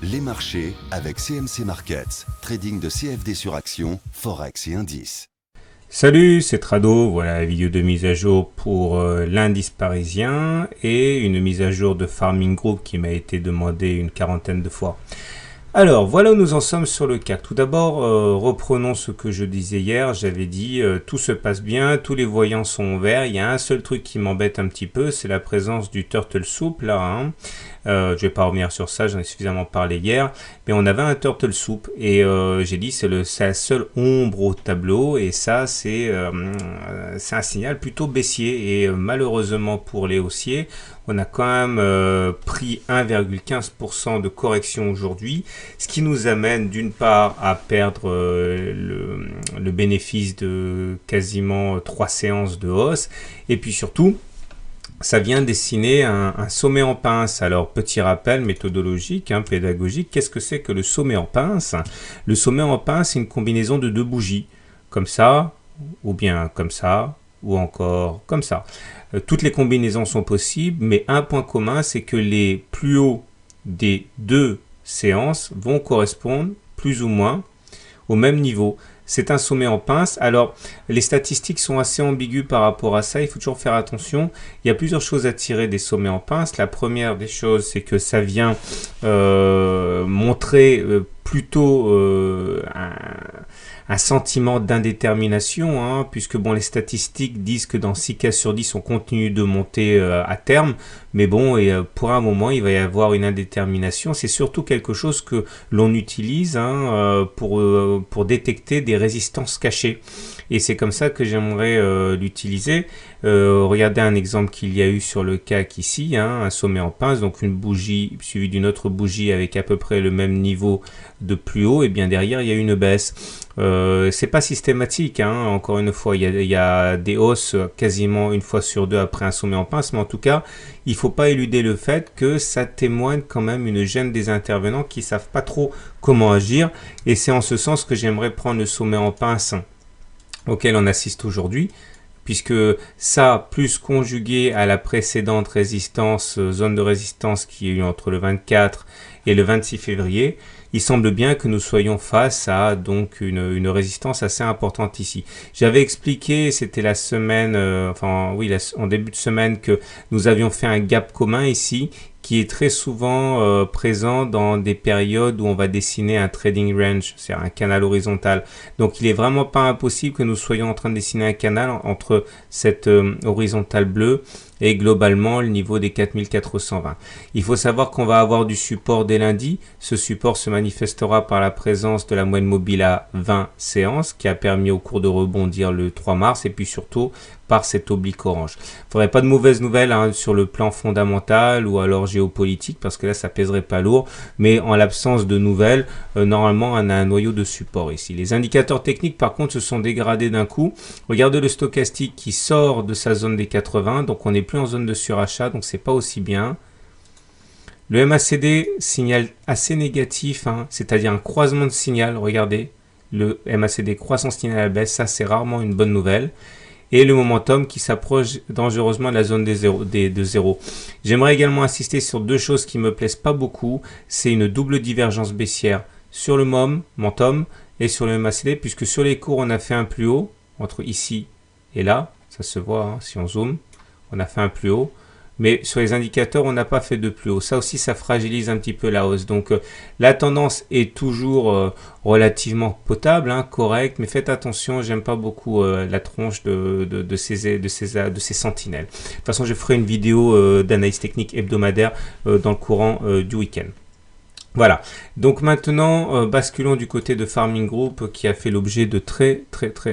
Les marchés avec CMC Markets, trading de CFD sur action, Forex et indices. Salut, c'est Trado, voilà la vidéo de mise à jour pour l'indice parisien et une mise à jour de Farming Group qui m'a été demandée une quarantaine de fois. Alors, voilà où nous en sommes sur le CAC. Tout d'abord, reprenons ce que je disais hier. J'avais dit, tout se passe bien, tous les voyants sont verts. Il y a un seul truc qui m'embête un petit peu, c'est la présence du turtle soup, là. Hein. Je vais pas revenir sur ça, j'en ai suffisamment parlé hier. Mais on avait un turtle soup et j'ai dit, c'est la seule ombre au tableau. Et ça, c'est un signal plutôt baissier. Et malheureusement pour les haussiers, on a quand même pris 1,15% de correction aujourd'hui, ce qui nous amène d'une part à perdre le bénéfice de quasiment 3 séances de hausse, et puis surtout, ça vient dessiner un sommet en pince. Alors, petit rappel méthodologique, pédagogique, qu'est-ce que c'est que le sommet en pince? Le sommet en pince, c'est une combinaison de deux bougies, comme ça, ou bien comme ça, ou encore comme ça. Toutes les combinaisons sont possibles, mais un point commun, c'est que les plus hauts des deux séances vont correspondre plus ou moins au même niveau. C'est un sommet en pince. Alors, les statistiques sont assez ambiguës par rapport à ça. Il faut toujours faire attention. Il y a plusieurs choses à tirer des sommets en pince. La première des choses, c'est que ça vient montrer plutôt un sentiment d'indétermination, puisque bon, les statistiques disent que dans 6 cas sur 10, on continue de monter à terme, mais bon, pour un moment, il va y avoir une indétermination. C'est surtout quelque chose que l'on utilise pour détecter des résistances cachées. Et c'est comme ça que j'aimerais l'utiliser. Regardez un exemple qu'il y a eu sur le CAC ici, un sommet en pince, donc une bougie suivie d'une autre bougie avec à peu près le même niveau de plus haut, et bien derrière il y a une baisse. C'est pas systématique, encore une fois, il y a des hausses quasiment une fois sur deux après un sommet en pince, mais en tout cas, il faut pas éluder le fait que ça témoigne quand même une gêne des intervenants qui savent pas trop comment agir, et c'est en ce sens que j'aimerais prendre le sommet en pince auquel on assiste aujourd'hui, puisque ça, plus conjugué à la précédente résistance, zone de résistance qui est eu entre le 24 et le 26 février, il semble bien que nous soyons face à donc une résistance assez importante ici. J'avais expliqué, c'était la semaine, en début de semaine, que nous avions fait un gap commun ici, qui est très souvent présent dans des périodes où on va dessiner un trading range, c'est-à-dire un canal horizontal. Donc il est vraiment pas impossible que nous soyons en train de dessiner un canal entre cette horizontale bleue et globalement le niveau des 4420. Il faut savoir qu'on va avoir du support dès lundi. Ce support se manifestera par la présence de la moyenne mobile à 20 séances qui a permis au cours de rebondir le 3 mars et puis surtout par cette oblique orange. Il ne faudrait pas de mauvaises nouvelles sur le plan fondamental ou alors géopolitique parce que là ça pèserait pas lourd, mais en l'absence de nouvelles, normalement on a un noyau de support ici. Les indicateurs techniques par contre se sont dégradés d'un coup. Regardez le stochastique qui sort de sa zone des 80, donc on n'est plus en zone de surachat, donc c'est pas aussi bien. Le MACD signal assez négatif, c'est-à-dire un croisement de signal. Regardez, le MACD croissant signal à la baisse, ça c'est rarement une bonne nouvelle. Et le momentum qui s'approche dangereusement de la zone de 0. J'aimerais également insister sur deux choses qui me plaisent pas beaucoup. C'est une double divergence baissière sur le momentum et sur le MACD, puisque sur les cours, on a fait un plus haut entre ici et là. Ça se voit si on zoome. On a fait un plus haut. Mais sur les indicateurs, on n'a pas fait de plus haut. Ça aussi, ça fragilise un petit peu la hausse. Donc, la tendance est toujours relativement potable, correcte. Mais faites attention, j'aime pas beaucoup la tronche de ces sentinelles. De toute façon, je ferai une vidéo d'analyse technique hebdomadaire dans le courant du week-end. Voilà. Donc maintenant, basculons du côté de Farming Group qui a fait l'objet de très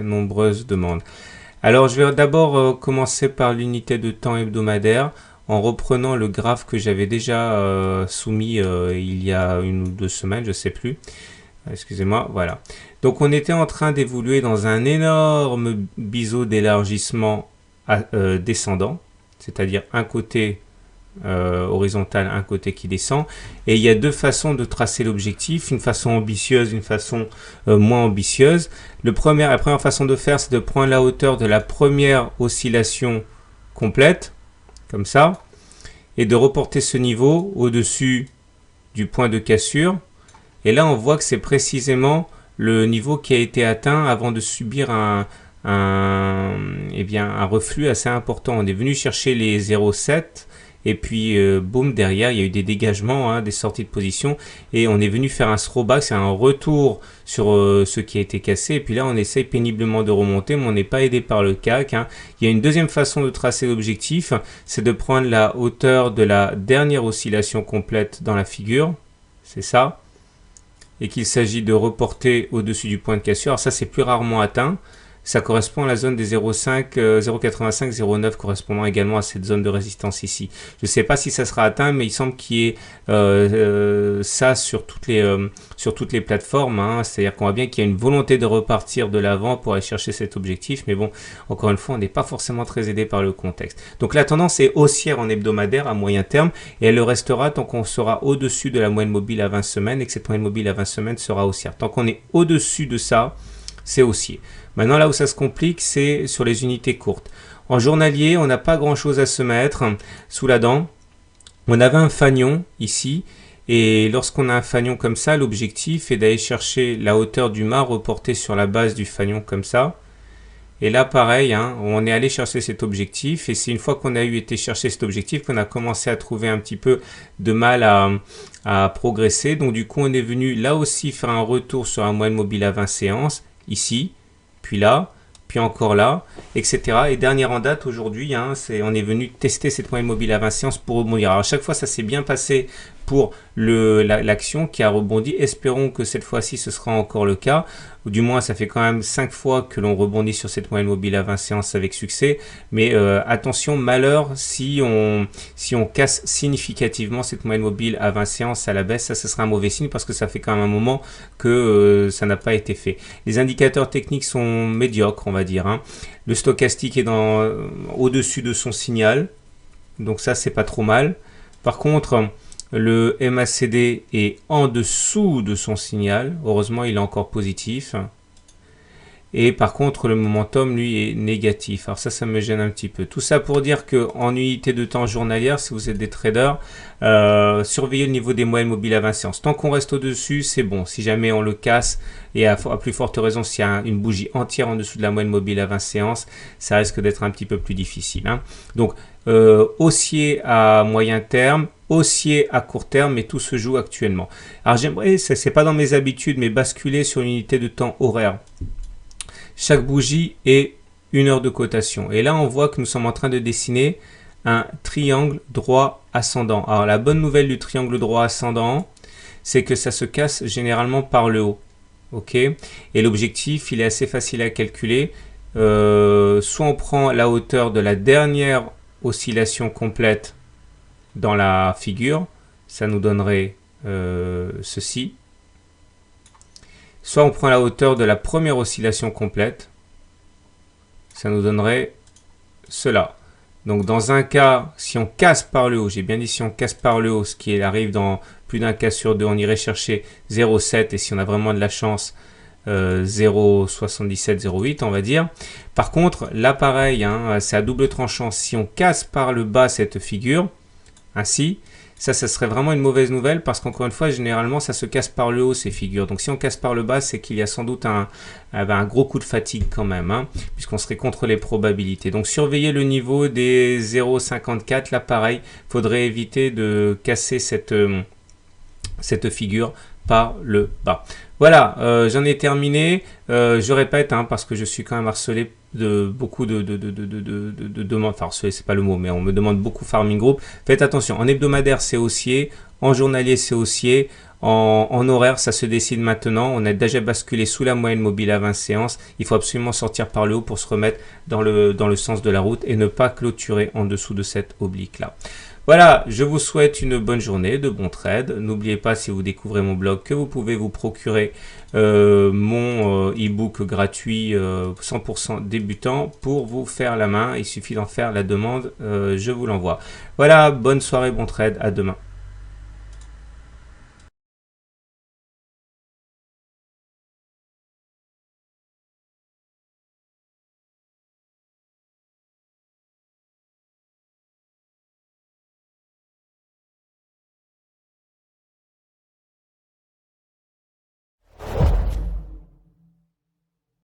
nombreuses demandes. Alors, je vais d'abord commencer par l'unité de temps hebdomadaire en reprenant le graphe que j'avais déjà soumis il y a 1 ou 2 semaines, je ne sais plus. Excusez-moi, voilà. Donc, on était en train d'évoluer dans un énorme biseau d'élargissement descendant, c'est-à-dire un côté horizontal, un côté qui descend. Et il y a deux façons de tracer l'objectif, une façon ambitieuse, une façon moins ambitieuse. La première façon de faire, c'est de prendre la hauteur de la première oscillation complète, comme ça, et de reporter ce niveau au-dessus du point de cassure. Et là, on voit que c'est précisément le niveau qui a été atteint avant de subir un reflux assez important. On est venu chercher les 0,7 et puis boum, derrière il y a eu des dégagements, hein, des sorties de position, et on est venu faire un throwback, c'est un retour sur ce qui a été cassé. Et puis là on essaye péniblement de remonter, mais on n'est pas aidé par le CAC, hein. Il y a une deuxième façon de tracer l'objectif, c'est de prendre la hauteur de la dernière oscillation complète dans la figure, c'est ça, et qu'il s'agit de reporter au-dessus du point de cassure. Alors ça c'est plus rarement atteint. Ça correspond à la zone des 0,5, 0,85, 0,9 correspondant également à cette zone de résistance ici. Je ne sais pas si ça sera atteint, mais il semble qu'il y ait ça sur toutes les plateformes, hein. C'est-à-dire qu'on voit bien qu'il y a une volonté de repartir de l'avant pour aller chercher cet objectif. Mais bon, encore une fois, on n'est pas forcément très aidé par le contexte. Donc la tendance est haussière en hebdomadaire à moyen terme, et elle le restera tant qu'on sera au-dessus de la moyenne mobile à 20 semaines et que cette moyenne mobile à 20 semaines sera haussière. Tant qu'on est au-dessus de ça, c'est haussier. Maintenant, là où ça se complique, c'est sur les unités courtes. En journalier, on n'a pas grand-chose à se mettre sous la dent. On avait un fanion ici, et lorsqu'on a un fanion comme ça, l'objectif est d'aller chercher la hauteur du mât reportée sur la base du fanion comme ça. Et là, pareil, hein, on est allé chercher cet objectif, et c'est une fois qu'on a été chercher cet objectif qu'on a commencé à trouver un petit peu de mal à progresser. Donc du coup, on est venu là aussi faire un retour sur un moyenne mobile à 20 séances, ici, puis là, puis encore là, etc. Et dernière en date aujourd'hui, hein, on est venu tester cette moyenne mobile à 20 séances pour rebondir. Alors à chaque fois, ça s'est bien passé pour l'action qui a rebondi. Espérons que cette fois-ci, ce sera encore le cas. Ou du moins, ça fait quand même 5 fois que l'on rebondit sur cette moyenne mobile à 20 séances avec succès. Mais attention, malheur, si on casse significativement cette moyenne mobile à 20 séances à la baisse, ça sera un mauvais signe parce que ça fait quand même un moment que ça n'a pas été fait. Les indicateurs techniques sont médiocres, on va dire, hein. Le stochastique est au-dessus de son signal. Donc ça, c'est pas trop mal. Par contre, le MACD est en dessous de son signal. Heureusement, il est encore positif. Et par contre, le momentum, lui, est négatif. Alors ça me gêne un petit peu. Tout ça pour dire qu'en unité de temps journalière, si vous êtes des traders, surveillez le niveau des moyennes mobiles à 20 séances. Tant qu'on reste au-dessus, c'est bon. Si jamais on le casse, et à plus forte raison, s'il y a une bougie entière en dessous de la moyenne mobile à 20 séances, ça risque d'être un petit peu plus difficile, hein. Donc, haussier à moyen terme, haussier à court terme, mais tout se joue actuellement. Alors j'aimerais, c'est pas dans mes habitudes, mais basculer sur une unité de temps horaire. Chaque bougie est 1 heure de cotation. Et là, on voit que nous sommes en train de dessiner un triangle droit ascendant. Alors la bonne nouvelle du triangle droit ascendant, c'est que ça se casse généralement par le haut. Ok. Et l'objectif, il est assez facile à calculer. Soit on prend la hauteur de la dernière oscillation complète dans la figure, ça nous donnerait ceci. Soit on prend la hauteur de la première oscillation complète, ça nous donnerait cela. Donc dans un cas, si on casse par le haut, j'ai bien dit si on casse par le haut, ce qui arrive dans plus d'un cas sur deux, on irait chercher 0,7 et si on a vraiment de la chance, 0,77, 0,8 on va dire. Par contre, là pareil, hein, c'est à double tranchant. Si on casse par le bas cette figure, ainsi, ça serait vraiment une mauvaise nouvelle parce qu'encore une fois, généralement, ça se casse par le haut ces figures. Donc si on casse par le bas, c'est qu'il y a sans doute un gros coup de fatigue quand même, hein, puisqu'on serait contre les probabilités. Donc surveillez le niveau des 0,54. Là pareil, il faudrait éviter de casser cette figure par le bas. Voilà, j'en ai terminé. Je répète, hein, parce que je suis quand même harcelé de beaucoup de demandes. Enfin, harcelé, c'est pas le mot, mais on me demande beaucoup Farming Group. Faites attention, en hebdomadaire, c'est haussier. En journalier, c'est haussier. En horaire, ça se décide maintenant. On a déjà basculé sous la moyenne mobile à 20 séances. Il faut absolument sortir par le haut pour se remettre dans le sens de la route et ne pas clôturer en dessous de cette oblique-là. Voilà, je vous souhaite une bonne journée, de bons trades. N'oubliez pas, si vous découvrez mon blog, que vous pouvez vous procurer mon e-book gratuit 100% débutant pour vous faire la main. Il suffit d'en faire la demande, je vous l'envoie. Voilà, bonne soirée, bon trade, à demain.